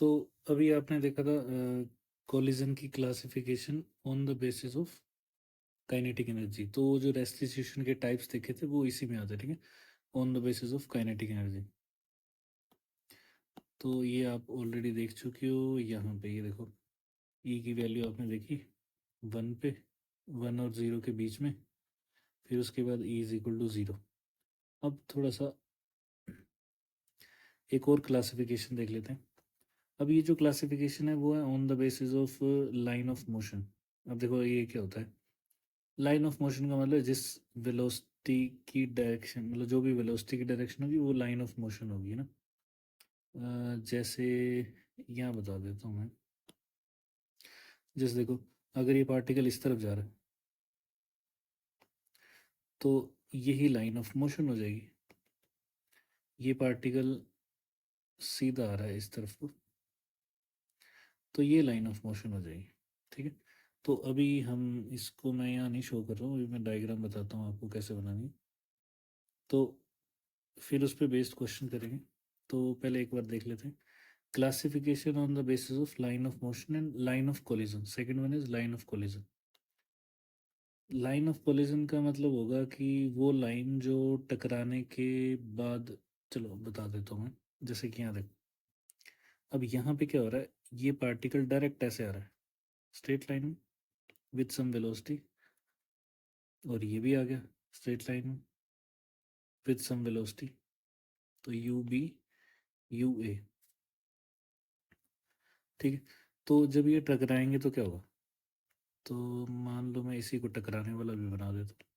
तो अभी आपने देखा था कोलिजन की classification on the basis of kinetic energy. तो जो रेस्टिट्यूशन के टाइप्स देखे थे वो इसी में आते हैं, ठीक है, on the basis of kinetic energy. तो ये आप ऑलरेडी देख चुके हो। यहाँ पे ये देखो, ई की वैल्यू आपने देखी 1 पे, 1 और 0 के बीच में, फिर उसके बाद ई इज इक्वल टू 0। अब थोड़ा सा एक और क्लासिफिकेशन देख लेते हैं। अब ये जो क्लासिफिकेशन है वो है on the basis of line of motion. अब देखो ये क्या होता है। लाइन ऑफ मोशन का मतलब जिस वेलोसिटी की डायरेक्शन, मतलब जो भी वेलोसिटी की डायरेक्शन होगी वो लाइन ऑफ मोशन होगी ना। जैसे यहाँ बता देता हूँ मैं। जैसे देखो, अगर ये पार्टिकल इस तरफ जा रहा है तो यही लाइन ऑफ मोशन हो जाएगी। ये पार्टिकल सीधा आ रहा है इस तरफ को, तो ये लाइन ऑफ मोशन हो जाएगी, ठीक है। तो अभी हम इसको, मैं यहाँ नहीं शो कर रहा हूँ, अभी मैं डायग्राम बताता हूँ आपको कैसे बनानी है। तो फिर उस पर बेस्ड क्वेश्चन करेंगे। तो पहले एक बार देख लेते हैं। Classification on the basis of line of motion and line of collision. Second one is line of collision. Line of collision का मतलब होगा कि वो लाइन जो टकराने के बाद, चलो बता देता हूँ मैं। जैसे कि यहाँ देखो, अब यहाँ पे क्या हो रहा है, ये पार्टिकल डायरेक्ट ऐसे आ रहा है स्ट्रेट लाइन में विथ सम वेलोसिटी, और ये भी आ गया स्ट्रेट लाइन में विथ सम वेलोसिटी। तो यू बी यू ए, ठीक है। तो जब ये टकराएंगे तो क्या होगा, तो मान लो मैं इसी को टकराने वाला भी बना देता हूँ।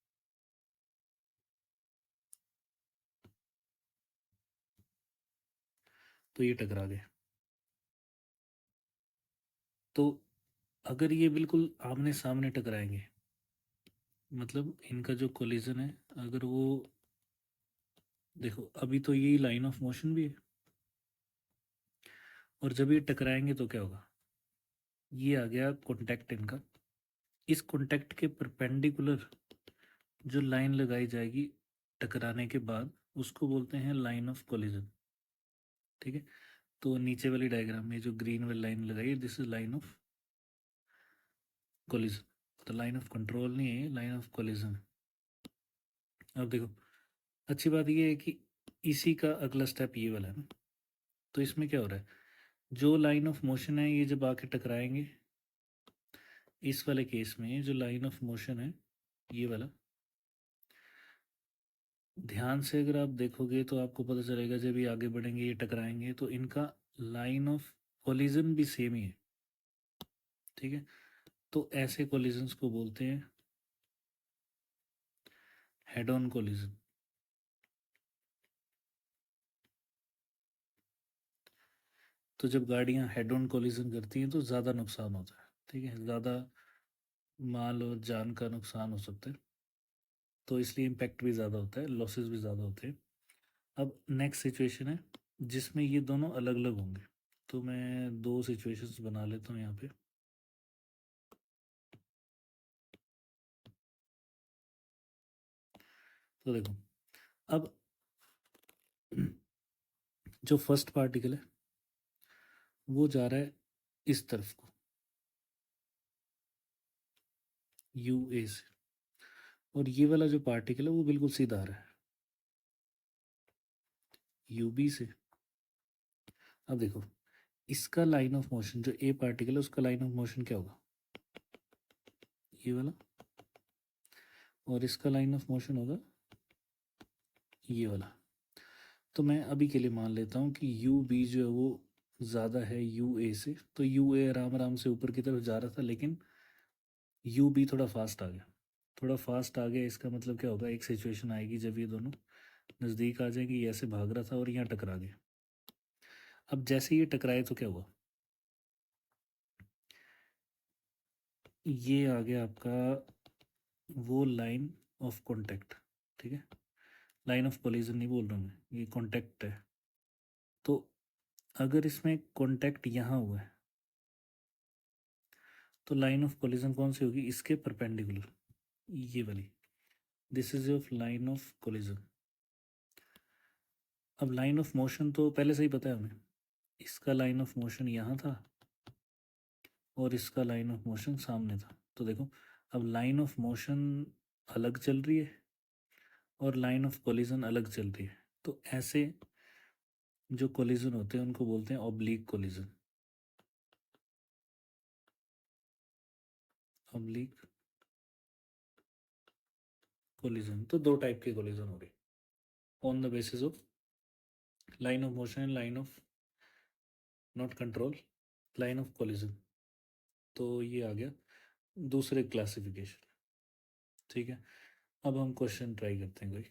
तो ये टकरा गए। तो अगर ये बिल्कुल आमने सामने टकराएंगे, मतलब इनका जो कोलिजन है, अगर वो, देखो अभी तो ये लाइन ऑफ मोशन भी है, और जब ये टकराएंगे तो क्या होगा, ये आ गया कॉन्टैक्ट इनका। इस कॉन्टैक्ट के परपेंडिकुलर जो लाइन लगाई जाएगी टकराने के बाद, उसको बोलते हैं लाइन ऑफ कोलिजन, ठीक है। तो नीचे वाली डायग्राम में जो ग्रीन वाली लाइन लगाई है, this is line of collision. तो लाइन ऑफ कंट्रोल नहीं है, लाइन ऑफ कोलिजन। अब देखो, अच्छी बात ये है कि इसी का अगला स्टेप ये वाला है ना। तो इसमें क्या हो रहा है, जो लाइन ऑफ मोशन है ये जब आके टकराएंगे, इस वाले केस में जो लाइन ऑफ मोशन है ये वाला, ध्यान से अगर आप देखोगे तो आपको पता चलेगा जब ये आगे बढ़ेंगे ये टकराएंगे तो इनका लाइन ऑफ कोलिजन भी सेम ही है, ठीक है। तो ऐसे कोलिजन्स को बोलते हैं हेड ऑन कोलिजन। तो जब गाड़ियां हेड ऑन कोलिजन करती हैं तो ज़्यादा नुकसान होता है, ठीक है, ज़्यादा माल और जान का नुकसान हो सकता है। तो इसलिए इम्पैक्ट भी ज़्यादा होता है, लॉसेस भी ज़्यादा होते हैं। अब नेक्स्ट सिचुएशन है जिसमें ये दोनों अलग अलग होंगे। तो मैं दो सिचुएशंस बना लेता हूँ यहाँ पे। तो देखो, अब जो फर्स्ट पार्टिकल है वो जा रहा है इस तरफ को, यू ए से, और ये वाला जो पार्टिकल है वो बिल्कुल सीधा आ रहा है यू बी से। अब देखो, इसका लाइन ऑफ मोशन, जो ए पार्टिकल है उसका लाइन ऑफ मोशन क्या होगा, ये वाला, और इसका लाइन ऑफ मोशन होगा ये वाला। तो मैं अभी के लिए मान लेता हूँ कि यू बी जो है वो ज़्यादा है यू ए से। तो यू ए आराम आराम से ऊपर की तरफ जा रहा था, लेकिन यू बी थोड़ा फास्ट आ गया। थोड़ा फास्ट आ गया, इसका मतलब क्या होगा, एक सिचुएशन आएगी जब ये दोनों नज़दीक आ जाएंगे। ये ऐसे भाग रहा था और यहाँ टकरा गए। अब जैसे ये टकराए तो क्या हुआ, ये आ गया आपका वो लाइन ऑफ कॉन्टैक्ट, ठीक है। लाइन ऑफ कोलिजन नहीं बोल रहा मैं, ये कॉन्टैक्ट है। तो अगर इसमें कॉन्टैक्ट यहाँ हुआ है तो लाइन ऑफ कोलिजन कौन सी होगी, इसके परपेंडिकुलर, ये वाली। This is of line of collision. अब लाइन ऑफ मोशन तो पहले से ही पता है हमें, इसका लाइन ऑफ मोशन यहाँ था और इसका लाइन ऑफ मोशन सामने था। तो देखो अब लाइन ऑफ मोशन अलग चल रही है और लाइन ऑफ कोलिजन अलग चल रही है। तो ऐसे जो कोलिजन होते हैं उनको बोलते हैं ऑब्लिक कोलिजन। ऑब्लिक कोलिजन, तो दो टाइप के कोलिजन हो गए on the basis of line of motion and line of not control, line of collision. तो ये आ गया दूसरे क्लासिफिकेशन। ठीक है, अब हम क्वेश्चन ट्राई करते हैं कोई।